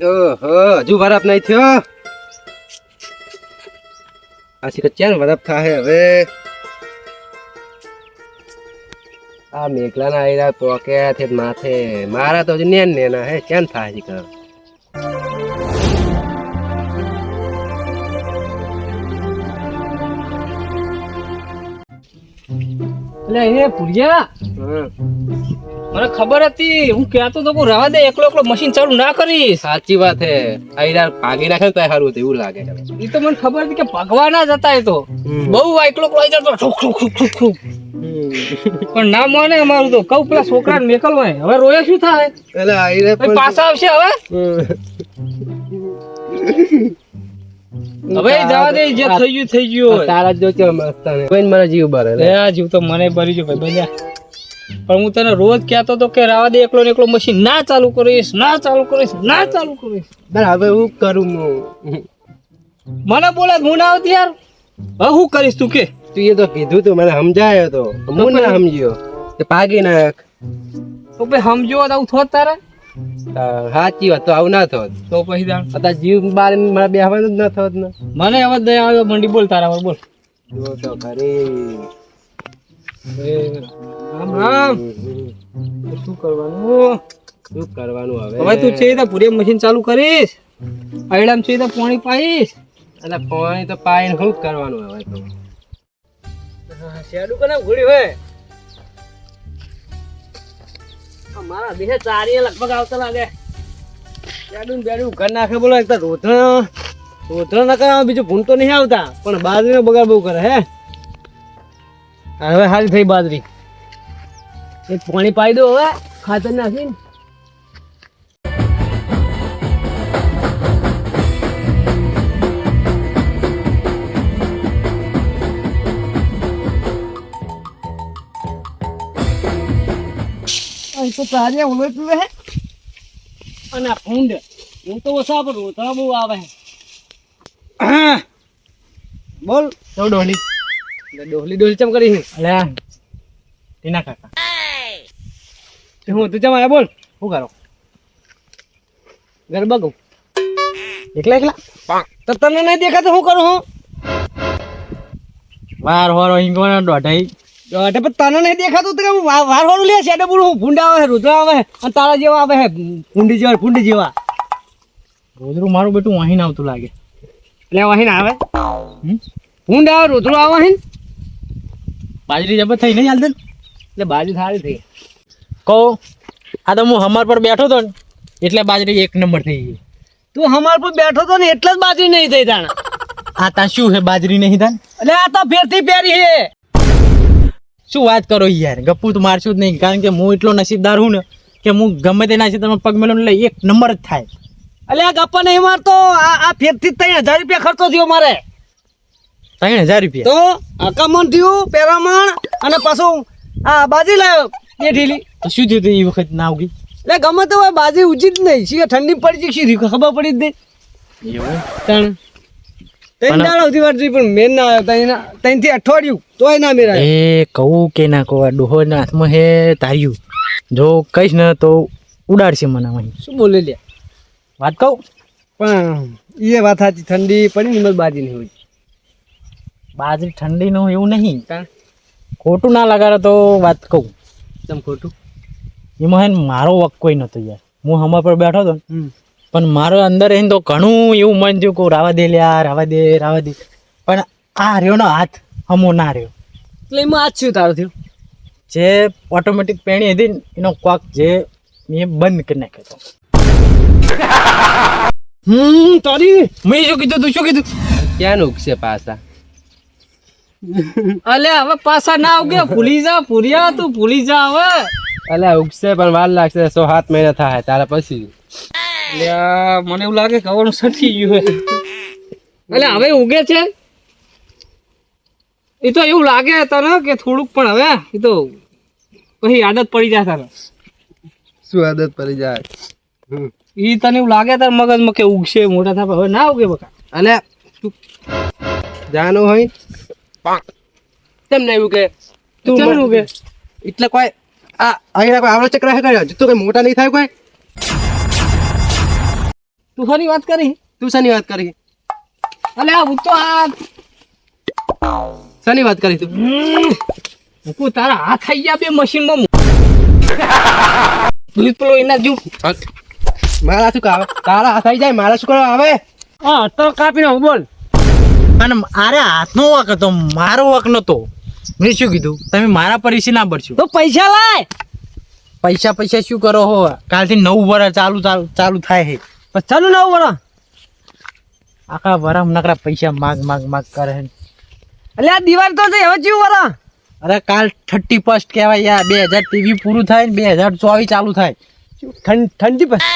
ઓહો હજુ બરફ નહીં થયો આશી કચ્યા બરફ થાય હવે આ મેઘલા ના આયરા પોકે છે માથે મારા તો નેન નેના હે કેમ થાય છે કર એટલે એ પુરિયા મને ખબર હતી હું કહેતો તો કે રવા દે એકલો એકલો મશીન ચાલુ ના કરીશ. સાચી વાત હે આયરા ભાગી નાખે તો સારું હતું એવું લાગે એ તો મને ખબર હતી કે ભગવાન જ હતા. એ તો બહુ એકલો એકલો આવી જતો ઠુક ઠુક ઠુક ઠુક ઠુક. પણ ના માને અમારું તો કહું પેલા છોકરાને મેકલ હોય હવે રોયા શું થાય એટલે આયરા ભાઈ પાછા આવશે હવે હવે જવા દે જે થઈ ગયું તારા જો કે મસ્ત ને કોઈ મારા જીવ બરે લે આ જીવ તો મને ભરી ગયો ભાઈ બન્યા. પણ હું તને રોજ કહેતો તો કે રાવા દે એકલો ને એકલો મશીન ના ચાલુ કરીશ ના ચાલુ કરીશ ના ચાલુ કરીશ. હવે હું કરું હું મને બોલે હું ના આવતી યાર હવે હું કરીશ તું કે તું એ તો કીધું તું મને સમજાયો તો હું ના સમજ્યો તે ભાગી નાખ તો ભાઈ સમજો તો આવું થોત તારે સાચી વાત તો આવું ના થોત તો પછી દાણ અત્યારે જીવ બાર મારે બેહવાનું જ ના થોત ને મને હવે દયા આવ્યો મંડી બોલ તારા પર બોલ જો તો ખરી રામ રામ શું કરવાનું હવે તું છે તો પૂરી મશીન ચાલુ કરીશ આયડામ છે તો પાણી પાઈશ એટલે પાણી તો પાઈને શું કરવાનું હવે તો શેડું કને ઘોડી હોય મારા દેહે ચારીએ લગભગ આવતા લાગે શેડું બેડું ઘર નાખે બોલો એક તો રોધણ ના કરે બીજું ભૂન તો નહીં આવતા પણ બાજરીનો બગાડ બહુ કરે હે હવે હારી થઈ બાજરી એક પાણી પાઈ દો હવે ખાતર નાખીને તો તારે ઓળખું હે અને આ ફૂંડ હું તો ઓછા પર રોતરા બહુ આવે બોલ તો ડોહલી ચમ કરી અલે ટીના કાકા હું તું ચમ આયા બોલ શું કરો ગરબા ગઉં એકલા તો તને નહીં દેખાતું શું કરું હું વાર હોરો હિંગવાનો દોઢાઈ પણ તને નહીં દેખાતું તો વાર હોરું લે છે બોલું હું ભૂંડા આવે રુદ્રા આવે અને તારા જેવા આવે ફૂંડી જેવા રોજરું મારું બેટું વાહીને આવતું લાગે એટલે વાહીને આવે ભૂંડ આવે રોતરું આવે હે બાજરી જબર થઈ નહીં ચાલતું એટલે બાજરી સારી થઈ કહો આ તો હું હમાર પર બેઠો હતો ને એટલે બાજરી એક નંબર થઈ ગઈ તું હમાર પર બેઠો હતો ને એટલે જ બાજરી નહીં થઈ તાણ આ તા શું હે બાજરી નહીં તાણ એટલે આ તો ફેરથી પહેરી હે શું વાત કરો યાર ગપ્પુ તો મારશું જ નહીં કારણ કે હું એટલો નસીબદાર હું ને કે હું ગમે તે નાસી તમે પગ મેલો એટલે એક નંબર જ થાય એટલે આ ગપ્પા નહીં મારતો આ ફેરથી 3000 રૂપિયા ખર્ચો થયો મારે 3000 રૂપિયા તો અકામણ થયું પેરામણ અને પાછું આ બાજી લાવ્યો એ ઢીલી તો શું થયું એ વખત ના ઉગી એટલે ગમે તો હોય બાજી ઉચી જ નહીં શી ઠંડી પડી છે શી ખબર પડી જ નહીં એવું ત્રણ દાડાથી વાર જોઈ પણ મેન ના આવ્યો ત્રણથી અઠવાડિયું તોય ના મેરા એ કહું કે ના કહું ડોહો ના હાથમાં હે તાર્યું જો કહીશ ને તો ઉડાડશે મને અહીં શું બોલે લે વાત કહું પણ એ વાત સાચી ઠંડી પડી ને બાજી નહીં હોય બાજરી ઠંડી નું એવું નહીં ખોટું ના લગાડે તો વાત કહું તમ ખોટું એમાં હે મારો વક કોઈ નતો યાર હું હમા પર બેઠો હતો પણ મારો અંદર એને તો ઘણું એવું મન થયું કે રાવા દે લ્યા રાવા દે પણ આ રહ્યો ને હાથ હમો ના રહ્યો એટલે એમાં હાથ શું તારો થયો જે ઓટોમેટિક પેણી હતી ને એનો કોક જે મેં બંધ કરી નાખ્યો હતો તારી મેં શું કીધું તું શું કીધું ક્યાં નુકસે પાછા અલે હવે પાછા ના ઉગે ભૂલી જા પૂરિયા તું ભૂલી જા હવે અલે ઉગશે પણ વાર લાગશે 6-7 મહિના થાય તારા પછી મને એવું લાગે કવાનું સટી ગયું એટલે હવે ઉગે છે એ તો એવું લાગે તને કે થોડુંક પણ હવે એ તો પછી આદત પડી જાય તારે શું આદત પડી જાય એ તને એવું લાગે તાર મગજમાં કે ઉગશે મોટા થાય હવે ના ઉગે બકા અને જાનું હોય તેમ નહીં ઉગે તું ઉગે એટલે કોઈ આ અહીંયા કોઈ આવડો ચક્ર હે કર્યો તો કઈ મોટા નહીં થાય કોઈ તું ખરી વાત કરી તું શાની વાત કરી અલે હું તો આ શાની વાત કરી તું મૂકું તારા હાથ થઈ ગયા બે મશીનમાં તું પેલો એના જો મારા શું કાવે તારા હાથ આવી જાય મારા શું કરવા આવે હા તો કાપી નાખ બોલ અને અરે હાથનો વાક હતો મારો વાક નતો મેં શું કીધું તમે મારા પર ઇસી ના પડશો તો પૈસા લાય પૈસા શું કરો હો કાલથી 9 વર્ષ ચાલુ થાય છે પછી ચાલુ 9 વર્ષ આખા વરમ નકરા પૈસા માગ કરે છે એટલે આ દિવાળી તો છે હવે જેવું વરા અરે કાલ 31 કહેવાય યાર 2023 પૂરું થાય ને 2024 ચાલુ થાય ઠંડી બસ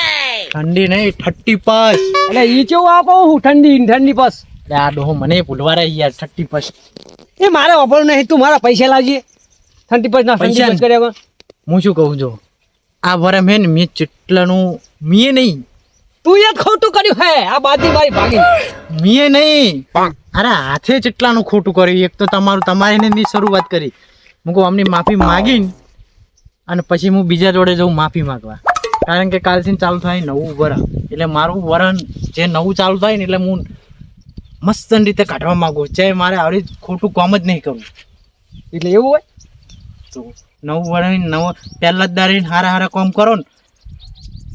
ઠંડી નહીં 31 એટલે ઈ કેવું આપો હું ઠંડી બસ આ ડોહો મને ભૂલવા રહી યાર 31 એ મારે વાપરવું નહીં તું મારા પૈસા લાવજે 31 ના પૈસા કર્યા હું શું કહું જો આ વરમ હે ને મેં ચેટલાનું મેં નહીં તું યાર ખોટું કર્યું હે આ બાદી મારી ભાગી મેં નહીં અરે હાથે ચેટલાનું ખોટું કર્યું એક તો તમારી ની શરૂઆત કરી હું કહું આમની માફી માગીને અને પછી હું બીજા જોડે જઉં માફી માગવા કારણ કે કાલથી ચાલુ થાય નવું વરણ એટલે મારું વરણ જે નવું ચાલુ થાય ને એટલે હું મસ્ત રીતે કાઢવા માંગુ ચાહે મારે આવડી ખોટું કામ જ નહીં કરવું એટલે એવું હોય તો નવું વરણ પહેલા જ દારીને હારા કામ કરો ને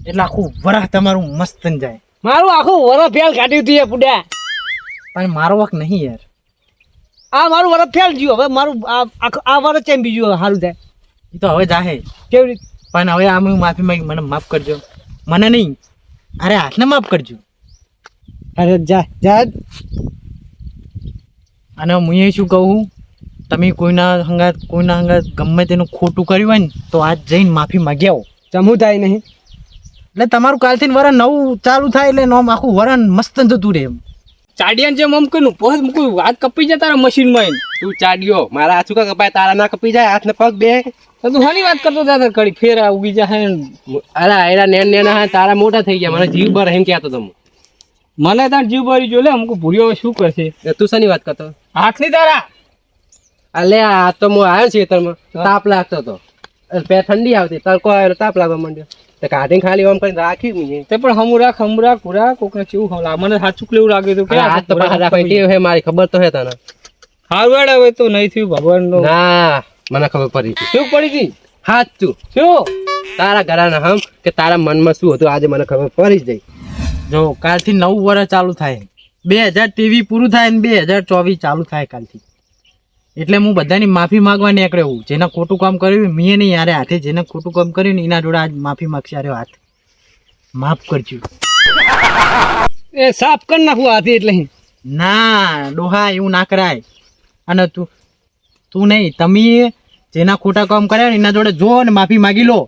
એટલે આખું વરહ તમારું મસ્ત જાય મારું આખું વરહ ફેલ કાઢ્યું હતું પુડા પણ મારો વખ નહીં યાર આ મારું વરહ ફેલ ગયું હવે મારું આ વરહ કેમ બીજું સારું થાય એ તો હવે જાહે કેવી રીતે પણ હવે આમ માફી માંગી મને માફ કરજો મને નહીં અરે હાથને માફ કરજો અરે જા અને હું એ શું કહું તમે કોઈના હંગાત ગમે તેનું ખોટું કર્યું હોય ને તો આજ જઈને માફી માગી આવો જમું થાય નહીં એટલે તમારું કાલથી વરણ નવું ચાલુ થાય એટલે નોમ આખું વરણ મસ્ત જતું રહે એમ ચાડિયાન જેમ આમ કઈનું પગ કોઈ વાત કપી જાય તારા મશીનમાં તું ચાડ્યો મારા હાથ શું કપાય તારા ના કપી જાય હાથ ને પગ બે તું હાની વાત કરતો દાદા કડી ફેર ઉગી જાય અરે એરા નેના હા તારા મોટા થઈ ગયા મને જીવ બર એમ કહેતો તમે મને તાર જીવ ભરી જો લે અમુક ભૂરીઓ શું કરશે તું શાની વાત કરતો હાથ ની તારા અલે આ તો હું આવ્યો છે ખેતરમાં તાપ લાગતો હતો પે ઠંડી આવતી તડકો આવ્યો તાપ લાગવા માંડ્યો તો કાઢીને ખાલી આમ કરીને રાખ્યું મેં તે પણ હમુરા પૂરા કોકને કેવું હમલા મને સાચું લેવું લાગ્યું હતું કે હાથ તો પાછા રાખવા હે મારી ખબર તો હે તને હારવાડ હવે તો નહીં થયું ભગવાન નો ના મને ખબર પડી હતી શું પડી હતી સાચું શું તારા ઘરાના હમ કે તારા મનમાં શું હતું આજે મને ખબર પડી જ ગઈ જો કાલથી 9 વર્ષ ચાલુ થાય 2023 પૂરું થાય ને 2024 ચાલુ થાય કાલથી એટલે હું બધાની માફી માંગવા નીકળ્યો હું જેના ખોટું કામ કર્યું મેં નહીં યારે હાથે જેને ખોટું કામ કર્યું ને એના જોડે આજ માફી માગશે અરે હાથ માફ કરજો એ સાફ કરી નાખું હાથી એટલે ના ડોહા એવું ના કરાય અને તું નહીં તમે જેના ખોટા કામ કર્યા ને એના જોડે જો ને માફી માગી લો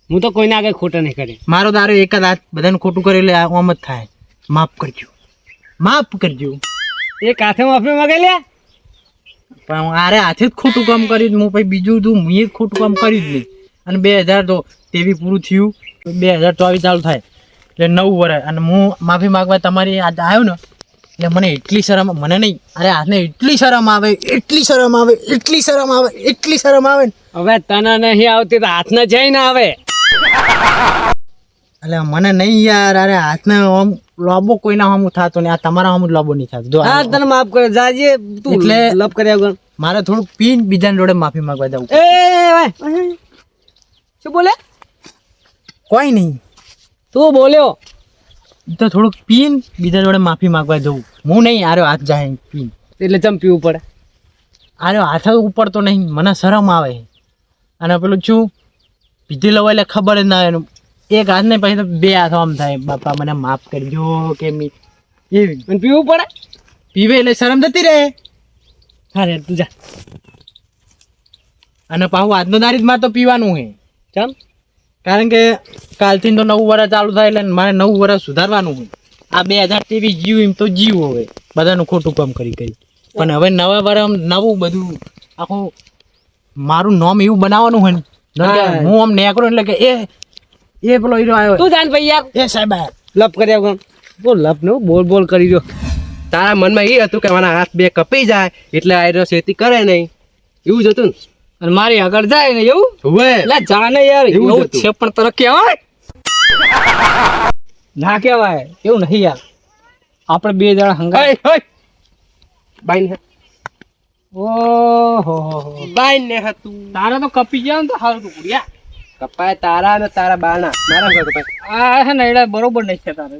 હું તો કોઈને આગળ ખોટા નહીં કરે મારો દારો એક જ હાથ બધાને ખોટું કરે એટલે આમ જ થાય માફ કરજો એક હાથે માફી માગે લે પણ આરે હાથે જ ખોટું કામ કર્યું હું પછી બીજું તું મેં જ ખોટું કામ કર્યું જ નહીં અને 2023 પૂરું થયું 2024 ચાલુ થાય એટલે 9 વર્ષ અને હું માફી માગવા તમારી આજે આવ્યો ને એટલે મને એટલી શરમ મને નહીં અરે હાથને એટલી શરમ આવે ને હવે તને નહીં આવતી તો હાથને જઈને આવે એટલે મને નહીં યાર અરે હાથને આમ લોબો કોઈના હમું થતો ને આ તમારા હમું લોબો નહીં થતો જો હા તને માફ કરે જાજે તું એટલે લપ કર્યા વગર મારે થોડુંક પીન બીજાની જોડે માફી માંગવા જવું એ ભાઈ શું બોલે કોઈ નહીં તું બોલ્યો તો થોડુંક પીન બીજા જોડે માફી માંગવા જવું હું નહીં આર્યો હાથ જાય પીન એટલે ચમ પીવું પડે આર્યો હાથ ઉપડતો નહીં મને શરમ આવે અને પેલું શું પીધી લવા એટલે ખબર જ ના આવે એક હાથ નહીં પછી તો બે હાથ આમ થાય બાપા મને માફ કરજો કે એવી અને પીવું પડે પીવે એટલે શરમ જતી રહે હા રે તું જા અને પાછું આજનો દારી મારે તો પીવાનું હે ચમ કારણ કે કાલથી તો 9 વર્ષ ચાલુ થાય એટલે મારે 9 વર્ષ સુધારવાનું હોય આ 2023 જીવ એમ તો જીવ હવે બધાનું ખોટું કામ કરી પણ હવે નવા વર્ષ નવું બધું આખું મારું નામ એવું બનાવવાનું હોય ને હું આમ નેકરો એટલે કે એ પેલો હીરો આવ્યો તું જાણ ભાઈ યાર એ સાહેબ લપ કર્યા વગર બોલ લપ નો બોલ કરી દો તારા મનમાં એ હતું કે મારા હાથ બે કપી જાય એટલે આયરો ખેતી કરે નહીં એવું જ હતું ને અને મારી આગળ જાય ને એવું હવે એટલે જાને યાર એવું છે પણ તરક્કી આવે ના કહેવાય એવું નહીં યાર આપણે બે જણા હંગાય બાઈને ઓહો બાઈને હતું તારે તો કપી જાય ને તો સારું તું કુડિયા કપાય તારા ને તારા બાના મારા ઘર કપાય આ હે ને એડા બરોબર નહીં છે તારે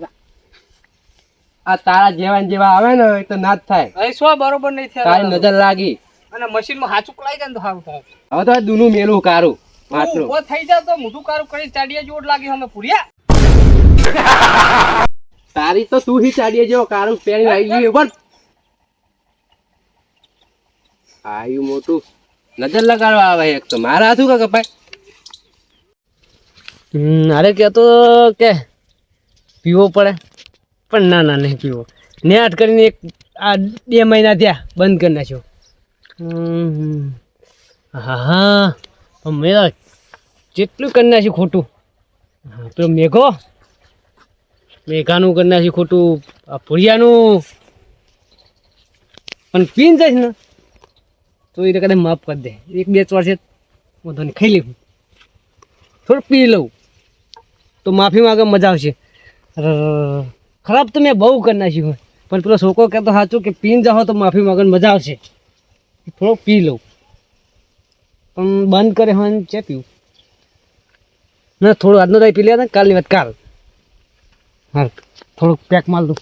આ તારા જેવા ને જેવા આવે ને એ તો ના જ થાય અહીં શું બરોબર નહીં છે તારી નજર લાગી અને મશીનમાં હાચું કલાઈ જાય ને તો સારું થાય હવે તો દૂનું મેલું કારું માટલું ઊભો થઈ જાય તો મોટું કારું કરી ચાડિયા જોડ લાગે અમે પૂર્યા તારી તો તું હી ચાડીએ જેવો કારું પેરી આવી ગયું પણ આયુ મોટું નજર લગાડવા આવે એક તો મારા હાથું કે કપાય અરે કહેતો કે પીવો પડે પણ ના ના નહીં પીવો નેટ કરીને એક આ 2 મહિના થયા બંધ કરી નાખ્યો હા હા મેં જેટલું કરી નાખ્યું ખોટું હા પેલો મેઘાનું કરી નાખ્યું ખોટું આ ભૂરિયાનું પણ પીન જઈશ ને તો એ કદાચ માફ કરી દે 1-2 વર્ષે વાંધો નહીં ખાઈ લઉં થોડું પી લઉં તો માફી માંગે મજા આવશે ખરાબ તો મેં બહુ કરી નાખ્યું પણ પેલો છોકરો કહેતો સાચું કે પીન જાઓ તો માફી માંગે મજા આવશે થોડુંક પી લઉં પણ બંધ કરે હોય ને છે પીવું ના થોડું આજનો તાઈ પી લે ને કાલની વાત કાલ હા થોડુંક પેક માલ દઉં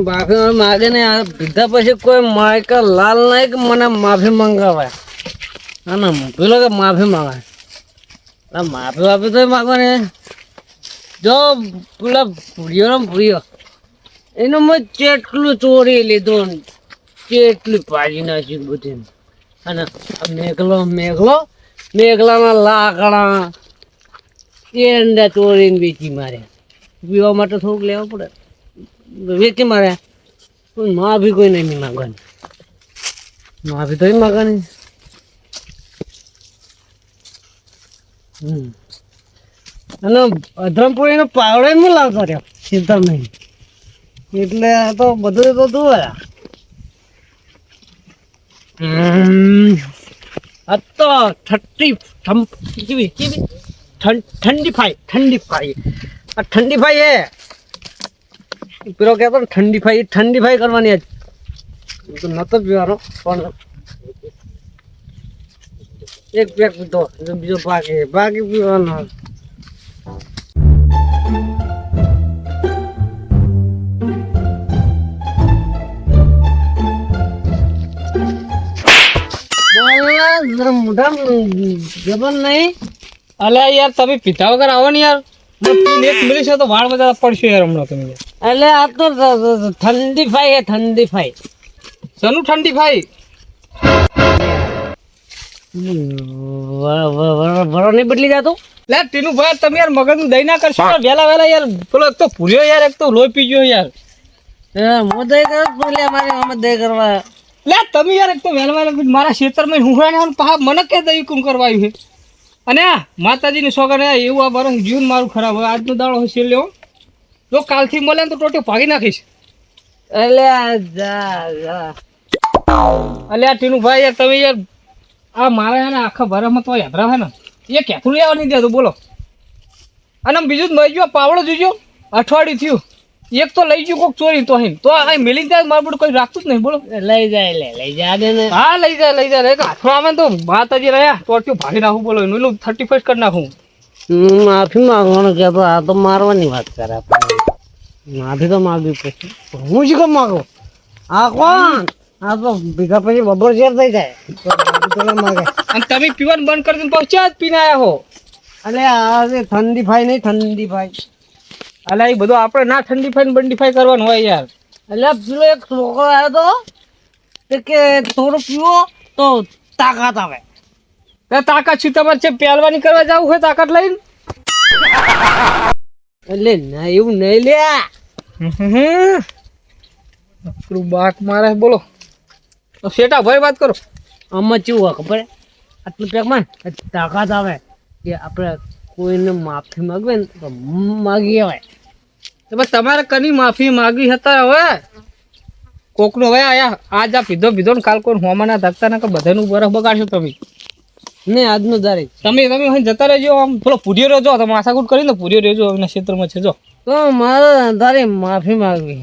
માફી માગે ને આ પીધા પછી કોઈ માયકા લાલ નહીં કે મને માફી મંગાવાય ના પેલો કે માફી માંગાય માફી વાફી તો માગો ને જો પેલા ભૂરિયો એનું મેં ચેટલું ચોરી લીધું ચેટલું પાડી નાખ્યું બધું અને મેઘલાના લાકડા એંડા ચોરીને વેચી મારે પીવા માટે થોડુંક લેવું પડે વેચી મારે માફી કોઈ નહીં માગવાની માફી તો માગવાની અને અધરમપુરીનો પાવડો એમ લાવતો રહ્યો શીતળ નહીં એટલે આ તો બધું તો તું આ તો ઠંડી ફાઈ આ ઠંડી ફાઈ હે પેલો કહેતો ઠંડી ફાઈ કરવાની આજ તો નતો પીવાનો પણ એક પેક પીધો બીજો બાકી પીવાનો મોઢા જબર નહીં અલ્યા યાર તમે પીતા વગર આવો ને યાર એક મિનિટ છે તો વાળ બધા પડશે યાર હમણાં તમે એટલે આ તો ઠંડી ફાઈ હે ઠંડી ફાઈ શેનું ઠંડી ફાઈ વરો નહીં બદલી જાતો લે ટીનું ભાઈ તમે યાર મગજનું દઈ ના કરશો વેલા યાર પેલો એક તો ભૂલ્યો યાર એક તો લોહી પી ગયો યાર હું દઈ કરો બોલે અમારે અમે દઈ કરવા લે તમે યાર એક તો વેલા મારા ખેતરમાં હું ને પા મને કે દઈ કુમ કરવાયું છે અને આ માતાજીની સોગન એવું આ બરસ જીવન મારું ખરાબ હોય આજનો દાડો હશે લેવો જો કાલથી મળે ને તો ટોટો ભાગી નાખીશ એટલે આ ટીનું ભાઈ યાર તમે યાર આ મારા ને આખા ભરામાં તો યાત્રા છે ને એ કેથું લેવા નહીં દેતું બોલો અને બીજું જ મળી ગયો પાવડો જોજો અઠવાડિયું થયું એક તો લઈ ગયું કોઈક ચોરી તો અહીં તો આ મેલી જાય મારું કોઈ રાખતું જ નહીં બોલો લઈ જાય દે ને હા લઈ જાય હાથમાં આવે તો માતાજી રહ્યા ટોટિયું ભાગી નાખું બોલો એનું 31 કરી નાખું માફી માંગવાનું કે આ તો મારવાની વાત કરે માફી તો માગવી પછી હું જ કેમ માગું આ કોણ આ તો ભીગા પછી બબર શેર થઈ જાય માગે અને તમે પીવાનું બંધ કરી દઈને પછી જ પીને આવ્યા હો એટલે આ ઠંડી ફાઈ નહીં ઠંડી ફાઈ એટલે એ બધું આપણે ના ઠંડી ફાઈ બંડી ફાઈ કરવાનું હોય યાર એટલે પેલો એક છોકરો આવ્યો તો કે થોડું પીવો તો તાકાત આવે તાકાત શું તમારે છે પહેલવાની કરવા જવું હોય તાકાત લઈને એટલે ના એવું નહીં લ્યા બાક મારે બોલો શેઠા ભાઈ વાત કરો આમાં કેવું હોય ખબર આટલું પેકમાં તાકાત આવે કે આપણે કોઈને માફી માંગવે ને તો માગી આવે તો બસ તમારે કની માફી માગી હતા હવે કોકનો હવે આયા આજ આ પીધો ને કાલ કોઈ હોમાના ધકતા ના કે બધાનું બરફ બગાડશો તમે ને આજનો તારીખ તમે અહીં જતા રહેજો આમ થોડો પૂર્યો રહેજો તમે માથાકૂટ કરીને પૂર્યો રહેજો એના ક્ષેત્રમાં છે જો તો મારે તારી માફી માંગવી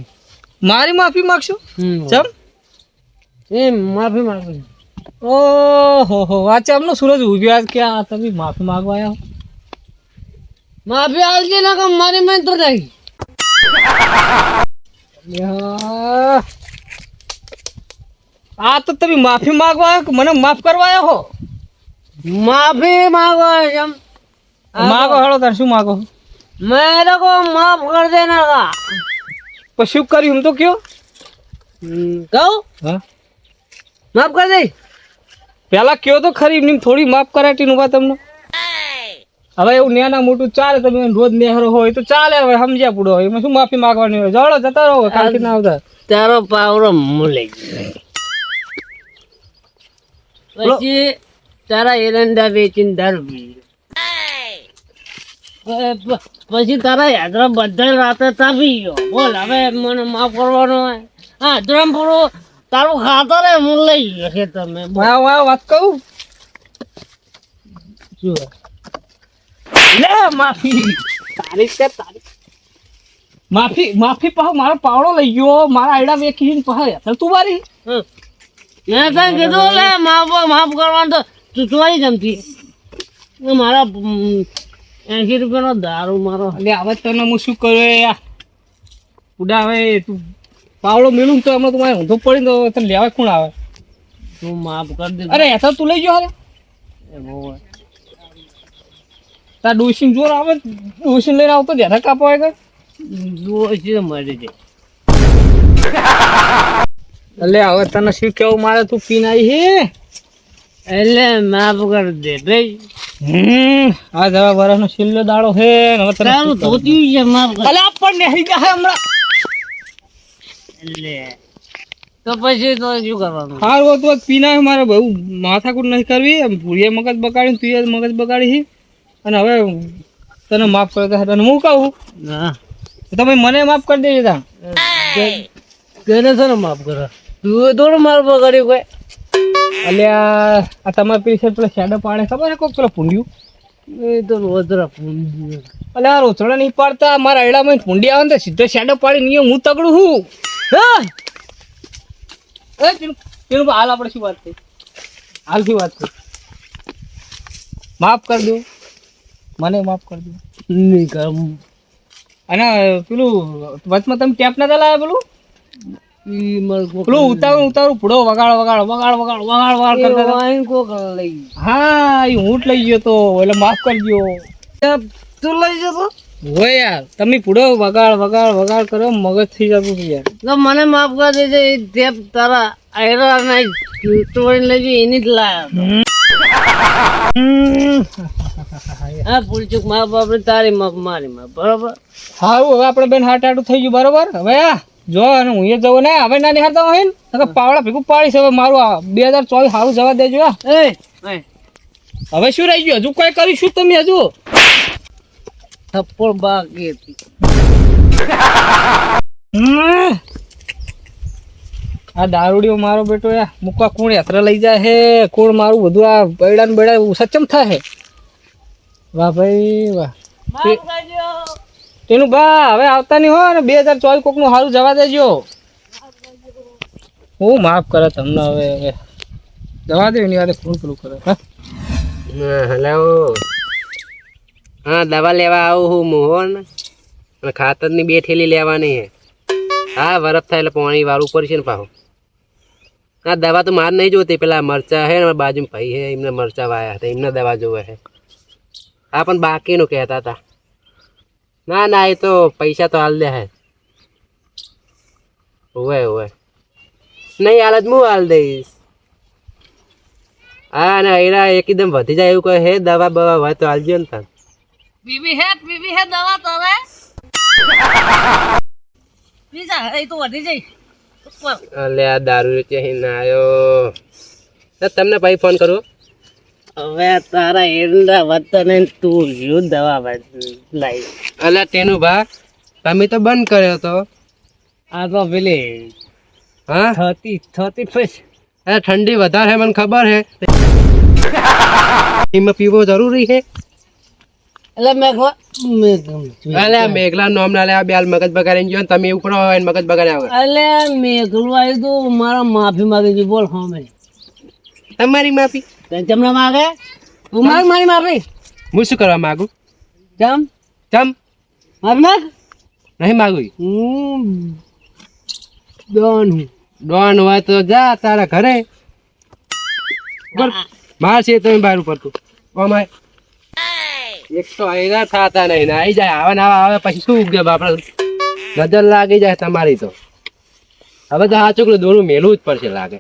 મારી માફી માંગશો ચમ એ માફી માંગવી ઓહો વાચે આમનો સૂરજ ઉગ્યો આજ કે આ તમે માફી માંગવા આવ્યા માફી આવજે ના કે મારી મેં તો નહીં આ તો તમે માફી માંગવા આવ્યો કે મને માફ કરવા આવ્યો હો માફી માંગવા એમ માગો હળો તાર શું માગો મેરે કો માફ કર દેના કા પછી શું કર્યું હું તો કયો કહું હા માફ કર દે પેલા કયો તો ખરી એમની થોડી માફ કરાટી નું વાત તમને હવે એવું નાના મોટું ચાલે તમે રોજ નેહરો હોય તો ચાલે હવે સમજ્યા પૂડો હોય એમાં શું માફી માંગવાની હોય જાડો જતા રહો કાલથી ના આવતા તારો પાવરો મૂલે પછી તારા એરંડા વેચીને દારૂ પી પછી તારા યાત્રા બધા રાતે તાપી ગયો બોલ હવે મને માફ કરવાનો હોય હા ધ્રમ પૂરો તારું ખાતર હું લઈ ગયો છે તમે વાત કહું શું લે માફી તારી છે તારી માફી પાહો મારો પાવડો લઈ ગયો મારા આયડા વેખીને પાહો તું મારી મેં કઈ કીધું લે માફ કરવાનું તો ચૂચવાઈ જમતી મારા 80 રૂપિયાનો દારૂ મારો એટલે હવે તને હું શું કર્યો ઉડા હવે તું પાવડો મેળું તો હમણાં તમારે ઊંધો પડી તો તને લેવા કોણ આવે તું માફ કરી દે અરે એસા તું લઈ ગયો અરે તાર ડોસીને જોર આવે ડોસીને લઈને આવતો ધ્યાન કાપો હોય કે ડોસી મરી જાય એટલે હવે તને શું કેવું મારે તું પીને આવી હે એટલે માફ કરી દે ભાઈ આ દવા વર્ષનો છેલ્લો દાડો છે હવે તને ધોતી છે માફ કર અલે આપણને હઈ જાય હમણાં એટલે તો પછી તો શું કરવાનું હારું તો પીના મારે બહુ માથાકૂટ નહીં કરવી ભૂરીએ મગજ બગાડી તું મગજ બગાડી અને હવે તને માફ કરતા તને હું કહું હા તમે મને માફ કરી દેજો તા તેને છે ને માફ કરો તું થોડું માર બગાડ્યું કોઈ અલ્યા આ તમારે પેલી સાઈડ પેલા શેડો પાડે ખબર કોક પેલો પૂંડ્યું એ તો રોજરા પૂંડ્યું અલે આ રોચડા નહીં પાડતા મારા આયડામાં પૂંડી આવે ને તો સીધો શેડો પાડી નહીં હું તગડું હું હા તેનું હાલ આપણે શું વાત થઈ હાલથી વાત થઈ માફ કરી દો મને માફ કરી દો નહીં કર અને પેલું વચમાં તમે ટેપ ના લાવ્યા પેલું પેલું ઉતારું પૂડો વગાડ કરતા હા એ ઊંટ લઈ ગયો તો એટલે માફ કરજો તું લઈ જતો હોય યાર તમે પૂડો વગાડ કરો મગજ થઈ જતું હતું યાર તો મને માફ કરી દેજે એ ટેપ તારા આયરા ના તોડીને લઈ જઈ એની જ લાયા હા ભૂલચૂક મા બાપ તારી માફ મારી માફ બરોબર સારું હવે આપણે બેન હાટાટું થઈ ગયું બરોબર હવે જો અને હું એ જવું ને હવે ના નિહાળતા હોય ને પાવડા ભેગું પાડીશ હવે મારું 2024 સારું જવા દેજો હવે શું રહી ગયું હજુ કોઈ કરીશું તમે હજુ થપ્પડ બાકી હતી આ દારૂડિયો મારો બેટો યા મૂકવા કોણ યાત્રા લઈ જાય હે કોણ મારું બધું આ બૈડા ને બૈડા સચમ થાય હે વાહ ભાઈ વાહ તેનું બા હવે આવતા નહીં હોય ને 2024 કોકનું સારું જવા દેજો હું માફ કરે તમને હવે જવા દે એની વાત ફોન પેલું કરે હેલો હા દવા લેવા આવું હું મોહન અને ખાતરની 2 થેલી લેવાની હે હા બરફ થાય એટલે પાણી વાળું પડશે ને પાછું હા દવા તો માર નહીં જોતી પેલા મરચા હે ને બાજુમાં ભાઈ હે એમને મરચા વાયા હતા એમને દવા જોવે છે હા પણ બાકીનું કહેતા હતા ના એ તો પૈસા તો હાલ દે હે ઓવે નહીં હાલ જ હું હાલ દઈશ હા અને એરા એકદમ વધી જાય એવું કહે હે દવા બવા હોય તો હાલજો ને તાર પીવી હે દવા તારે પીજા એ તો વધી જાય અલે આ દારૂ ચેહી ના આવ્યો તમને ભાઈ ફોન કરું હવે તારા એરંડા વધતા નહીં તું શું દવા લાવી અલ્યા તેનું ભા તમે તો બંધ કર્યો તો આ તો પેલી હા થતી પછી અરે ઠંડી વધારે હે મને ખબર હે એમાં પીવો જરૂરી છે એટલે અલ્યા મેઘલા નોમ ના લે આ બેલ મગજ બગાડીને ગયો ને તમે ઉપર હોય મગજ બગાડ્યા વગર એટલે મેઘલું આવ્યું તું મારા માફી માંગી હતી બોલ હા તમારી માફી ચમના માગે તું માગ મારી માફી હું શું કરવા માંગુ ચમ ચમ માફી માગ નહીં માગું હું ડોન હું ડોન હોય તો જા તારા ઘરે માર છે તમે બહાર ઉપર તું ઓમાય એક તો આયરા થાતા નહીં ને આઈ જાય આવા ને આવા આવે પછી શું ઉગે બાપડા નજર લાગી જાય તમારી તો હવે તો આ ચોકલું દોરું મેલું જ પડશે લાગે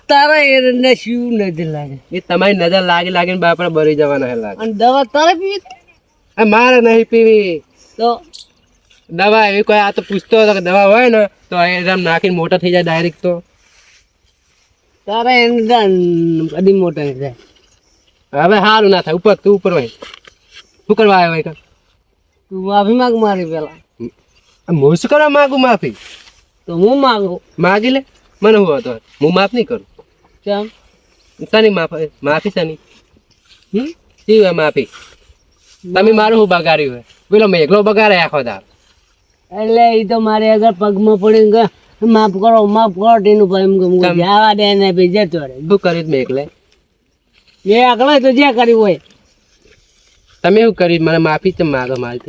તારા એરંડા શું નજર લાગે એ તમારી નજર લાગી લાગીને બાપડા બરી જવાના હે લાગે અને દવા તારે પીવી આ મારે નહીં પીવી તો દવા એવી કોઈ આ તો પૂછતો હતો કે દવા હોય ને તો એરંડા નાખીને મોટા થઈ જાય ડાયરેક્ટ તો તારા એરંડા કદી મોટા નહીં થાય હવે સારું ના થાય ઉપર તું ઉપર હોય શું કરવા આવ્યો હોય તું માફી માંગ મારી પેલા હું શું કરવા માગું માફી તો હું માંગુ માગી લે મને હું હતો હું માફ નહીં કરું કેમ શની માફી શની શી હોય માફી તમે મારું હું બગાડ્યું હોય પેલો મેઘલો બગાડે આખો દાર એટલે એ તો મારે આગળ પગમાં પડીને માફ કરો તેનું ભાઈ એમ કે જવા દે ને ભાઈ જતો રહે શું કર્યું મેઘલે એ આગળ તો જે કર્યું હોય તમે શું કર્યું મને માફી જ માગો મારી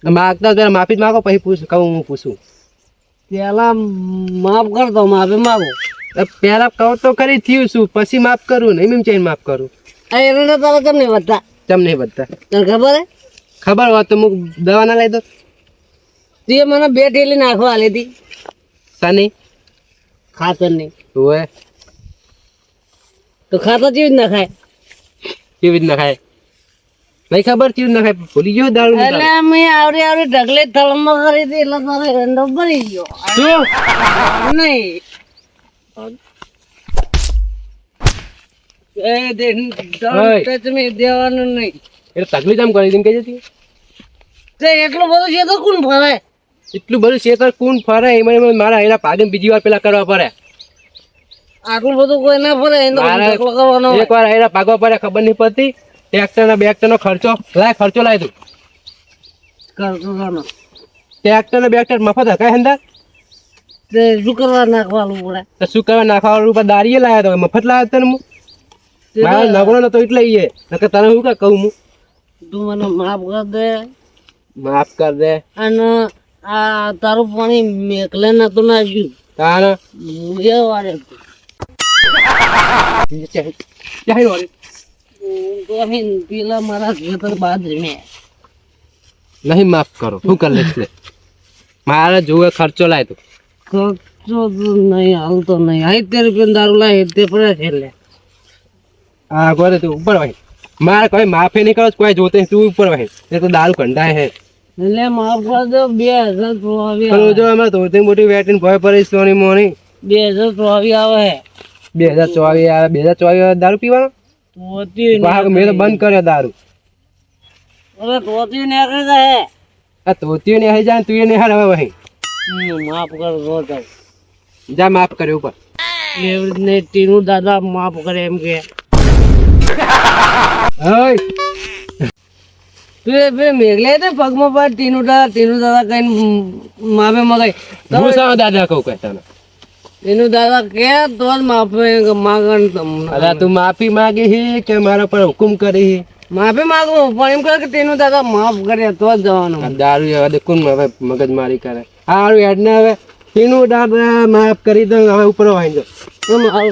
તમે માગતા પેલા માફી જ માગો પછી કહું હું પૂછું પેલા માફ કરતો માફી માગો પેલા કહું તો કરી થયું શું પછી માફ કરું ને એમ ચેન માફ કરું આ એરંડા તારા કેમ નહીં વધતા ચમ નહીં બધા તને ખબર હે ખબર હોત તો હું દવા ના લઈ દો તે મને 2 ઠેલી નાખવા આલી હતી શની ખાતર નહીં હોય તો ખાતર કેવી રીતના ખાય કેવી રીતના ખાય નહીં ખબર કેવી રીતના ખાય ભૂલી ગયો દારૂ એટલે મેં આવડી ઢગલે થળમાં કરી હતી એટલે તારો એરંડો ભરી ગયો શું નહીં એ ટચ મેં દેવાનું નહીં એટલે તકલીફ આમ કરી દીધી કઈ જતી તે એટલું બધું છે તો કોણ ફરે એટલું બધું શેતર કોણ ફરે એમાં મારા એના ભાગે બીજી વાર પેલા કરવા પડે આટલું બધું કોઈ ના ફરે એનો ઢગલો કરવાનો એક વાર એના ભાગવા પડે ખબર નહીં પડતી ટ્રેક્ટર નો ખર્ચો લાય તું કરવાનો ટ્રેક્ટર ને બેક્ટર મફત હકાય અંદર તે શું કરવા નાખવાનું પડે તો શું કરવા નાખવા ઉપર દારીએ લાયા તો મફત લાયા તને હું મારા નબળો નતો એટલે ઈએ નકર તને શું કહું હું તું મને માફ કર દે માફ કર દે અને આ તારું પાણી મેકલે નતું નાખ્યું તારે એ વાળે પેલા મારા ખેતર બાદ મેં નહીં માફ કરો શું કર લેશ લે મારે જોવે ખર્ચો લાય તું ખર્ચો તો નહીં હાલતો નહીં 70 રૂપિયા દારૂ લાય તે પડે છે એટલે હા ગોરે તું ઉપર ભાઈ મારે કોઈ માફી નહીં કરો કોઈ જોતે તું ઉપર ભાઈ એ તો દારૂ કંડાય હે એટલે માફ કર દો 2024 પેલો જો અમે તો મોટી વેટીને ભય પડી સોની મોની 2024 આવે 2024 આવે 2024 દારૂ પીવાનો મેં તો બંધ કર્યો દારૂ અરે તોતી ને કરી દે આ તોતીઓ ને જાય તું એને હાર હવે ભાઈ માફ કર દો તો જા માફ કર્યો ઉપર એવી ને ટીનું દાદા માફ કરે એમ કે ઓય તું બે મેઘલે તે પગમાં પર ટીનું દાદા કઈ માફે મગાઈ હું સા દાદા કહું કે તને એનું દાદા કે તો જ માફે માગણ તમને અલા તું માફી માંગી હે કે મારા પર હુકમ કરી માફી માંગુ પણ એમ કહે કે તેનું દાદા માફ કરે તો જ જવાનું આ દારૂ હવે દેખું હવે મગજ મારી કરે હારું હેડ ને હવે તેનું દાદા માફ કરી દો હવે ઉપર વાઈ દો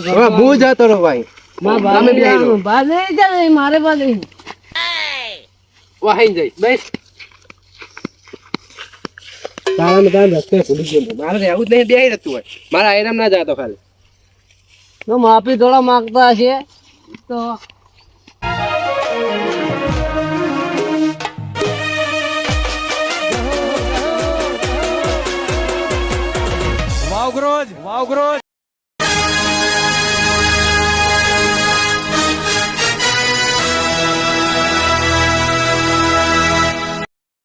હવે હું જતો રહો ભાઈ તમે બી આવી રહો બાજે જાય મારે બાજે વાઈ જઈ બસ તારા ને તારા રસ્તે ભૂલી ગયો મારે રહેવું જ નહીં બેહી રહેતું હોય મારા આયરામ ના જાતો ખાલી તો માફી થોડા માંગતા હશે તો વાવગ્રોજ